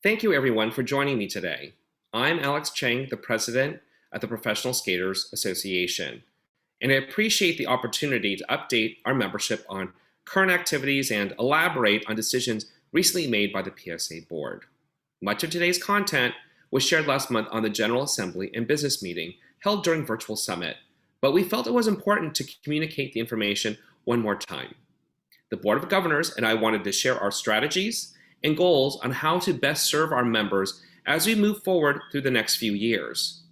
Thank you everyone for joining me today. I'm Alex Chang, the president of the Professional Skaters Association, and I appreciate the opportunity to update our membership on current activities and elaborate on decisions recently made by the PSA board. Much of today's content was shared last month on the General Assembly and Business Meeting held during Virtual Summit, but we felt it was important to communicate the information one more time. The Board of Governors and I wanted to share our strategies and goals on how to best serve our members as we move forward through the next few years.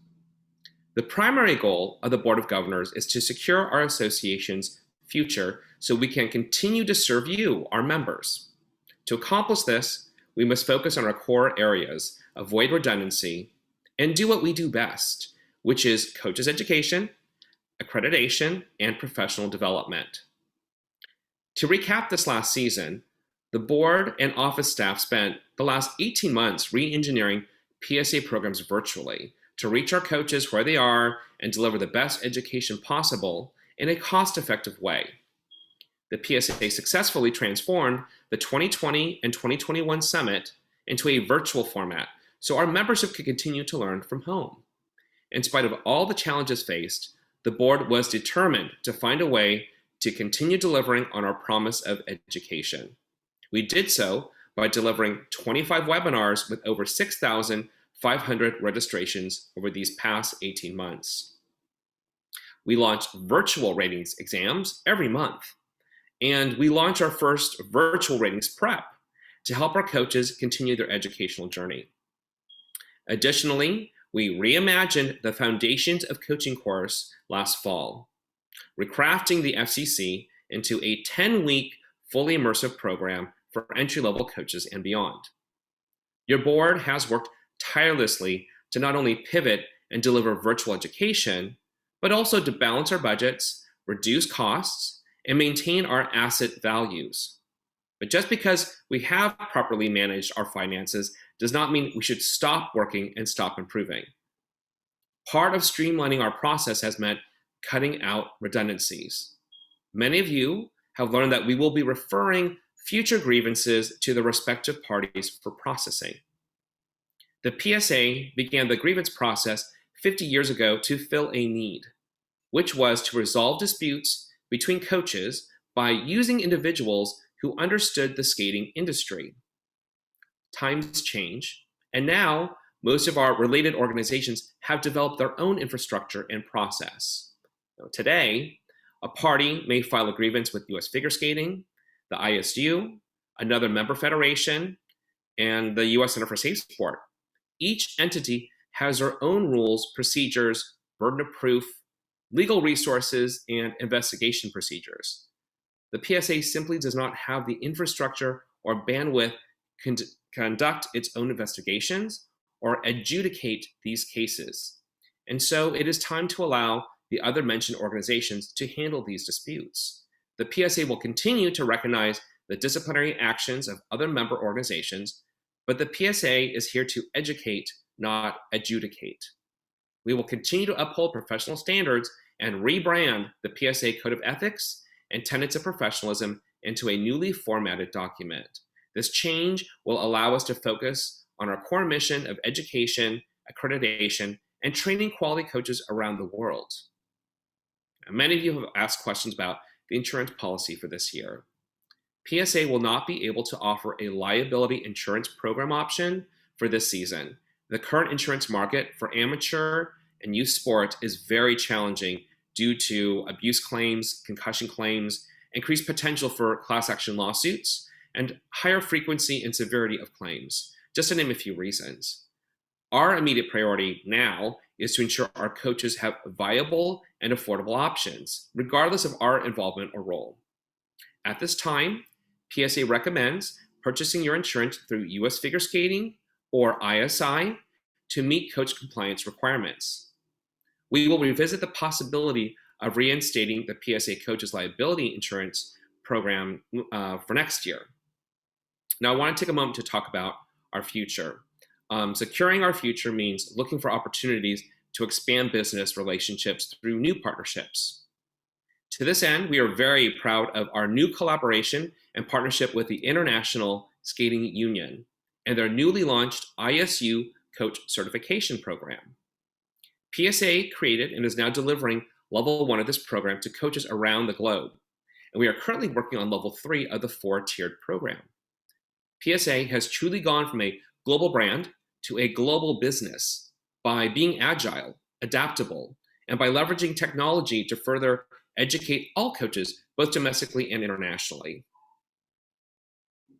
The primary goal of the Board of Governors is to secure our association's future so we can continue to serve you, our members. To accomplish this, we must focus on our core areas, avoid redundancy, and do what we do best, which is coaches education, accreditation, and professional development. To recap this last season, the board and office staff spent the last 18 months re-engineering PSA programs virtually to reach our coaches where they are and deliver the best education possible in a cost-effective way. The PSA successfully transformed the 2020 and 2021 summit into a virtual format so our membership could continue to learn from home. In spite of all the challenges faced, the board was determined to find a way to continue delivering on our promise of education. We did so by delivering 25 webinars with over 6,500 registrations over these past 18 months. We launched virtual ratings exams every month, and we launched our first virtual ratings prep to help our coaches continue their educational journey. Additionally, we reimagined the Foundations of Coaching course last fall, recrafting the FCC into a 10-week fully immersive program for entry-level coaches and beyond. Your board has worked tirelessly to not only pivot and deliver virtual education, but also to balance our budgets, reduce costs, and maintain our asset values. But just because we have properly managed our finances does not mean we should stop working and stop improving. Part of streamlining our process has meant cutting out redundancies. Many of you have learned that we will be referring future grievances to the respective parties for processing. The PSA began the grievance process 50 years ago to fill a need, which was to resolve disputes between coaches by using individuals who understood the skating industry. Times change, and now most of our related organizations have developed their own infrastructure and process. Today, a party may file a grievance with US Figure Skating, the ISU, another member federation, and the US Center for Safe Sport. Each entity has their own rules, procedures, burden of proof, legal resources, and investigation procedures. The PSA simply does not have the infrastructure or bandwidth to conduct its own investigations or adjudicate these cases. And so it is time to allow the other mentioned organizations to handle these disputes. The PSA will continue to recognize the disciplinary actions of other member organizations, but the PSA is here to educate, not adjudicate. We will continue to uphold professional standards and rebrand the PSA Code of Ethics and Tenets of Professionalism into a newly formatted document. This change will allow us to focus on our core mission of education, accreditation, and training quality coaches around the world. Now, many of you have asked questions about the insurance policy for this year. PSA will not be able to offer a liability insurance program option for this season. The current insurance market for amateur and youth sports is very challenging due to abuse claims, concussion claims, increased potential for class action lawsuits, and higher frequency and severity of claims, just to name a few reasons. Our immediate priority now is to ensure our coaches have viable and affordable options, regardless of our involvement or role. At this time, PSA recommends purchasing your insurance through US Figure Skating or ISI to meet coach compliance requirements. We will revisit the possibility of reinstating the PSA Coaches Liability Insurance Program for next year. Now, I want to take a moment to talk about our future. Securing our future means looking for opportunities to expand business relationships through new partnerships. To this end, we are very proud of our new collaboration and partnership with the International Skating Union. and their newly launched ISU Coach Certification Program. PSA created and is now delivering Level 1 of this program to coaches around the globe, and we are currently working on Level 3 of the 4-tiered program. PSA has truly gone from a global brand to a global business by being agile, adaptable, and by leveraging technology to further educate all coaches, both domestically and internationally.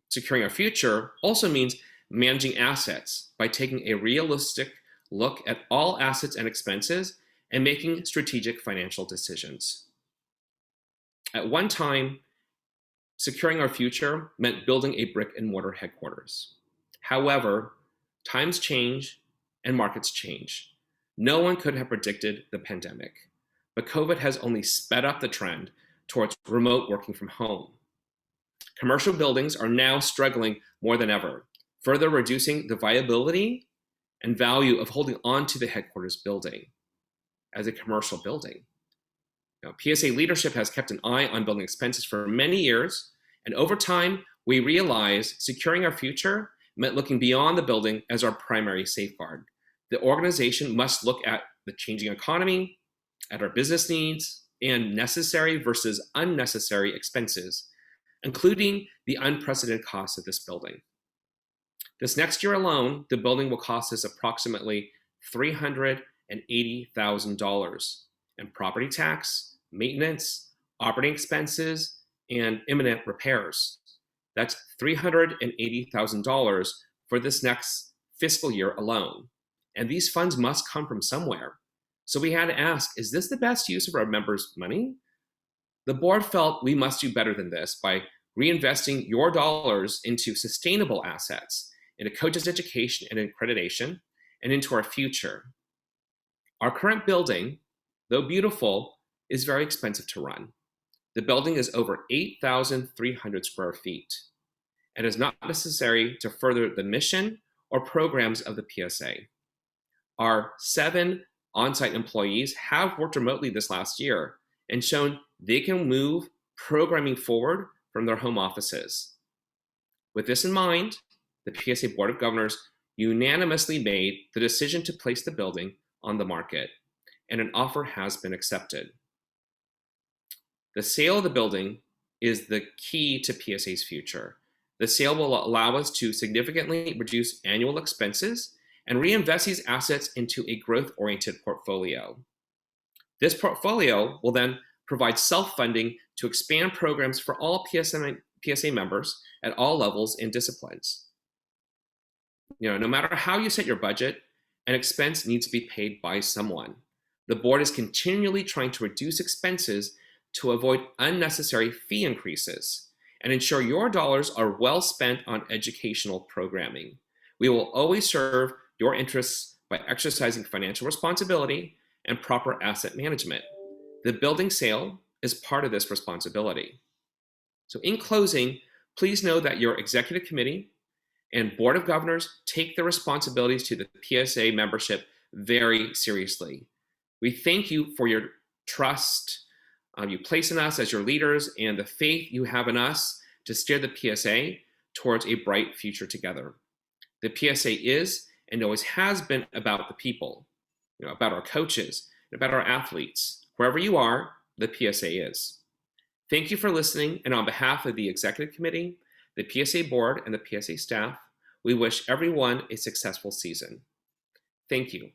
Securing our future also means managing assets by taking a realistic look at all assets and expenses and making strategic financial decisions. At one time, securing our future meant building a brick-and-mortar headquarters. However, times change and markets change. No one could have predicted the pandemic, but COVID has only sped up the trend towards remote working from home. Commercial buildings are now struggling more than ever, further reducing the viability and value of holding on to the headquarters building as a commercial building. Now, PSA leadership has kept an eye on building expenses for many years, and over time, we realized securing our future meant looking beyond the building as our primary safeguard. The organization must look at the changing economy, at our business needs, and necessary versus unnecessary expenses, including the unprecedented cost of this building. This next year alone, the building will cost us approximately $380,000 in property tax, maintenance, operating expenses, and imminent repairs. That's $380,000 for this next fiscal year alone. And these funds must come from somewhere. So we had to ask, is this the best use of our members' money? The board felt we must do better than this by reinvesting your dollars into sustainable assets, into coaches' education and accreditation, and into our future. Our current building, though beautiful, is very expensive to run. The building is over 8,300 square feet and is not necessary to further the mission or programs of the PSA. Our 7 on-site employees have worked remotely this last year and shown they can move programming forward from their home offices. With this in mind, the PSA Board of Governors unanimously made the decision to place the building on the market, and an offer has been accepted. The sale of the building is the key to PSA's future. The sale will allow us to significantly reduce annual expenses and reinvest these assets into a growth-oriented portfolio. This portfolio will then provide self-funding to expand programs for all PSA members at all levels and disciplines. No matter how you set your budget, an expense needs to be paid by someone. The board is continually trying to reduce expenses to avoid unnecessary fee increases and ensure your dollars are well spent on educational programming. We will always serve your interests by exercising financial responsibility and proper asset management. The building sale is part of this responsibility. So in closing, please know that your executive committee and board of governors take the responsibilities to the PSA membership very seriously. We thank you for your trust you place in us as your leaders and the faith you have in us to steer the PSA towards a bright future together. The PSA is and always has been about the people, about our coaches, about our athletes. Wherever you are, the PSA is. Thank you for listening, and on behalf of the Executive Committee, the PSA Board, and the PSA staff, we wish everyone a successful season. Thank you.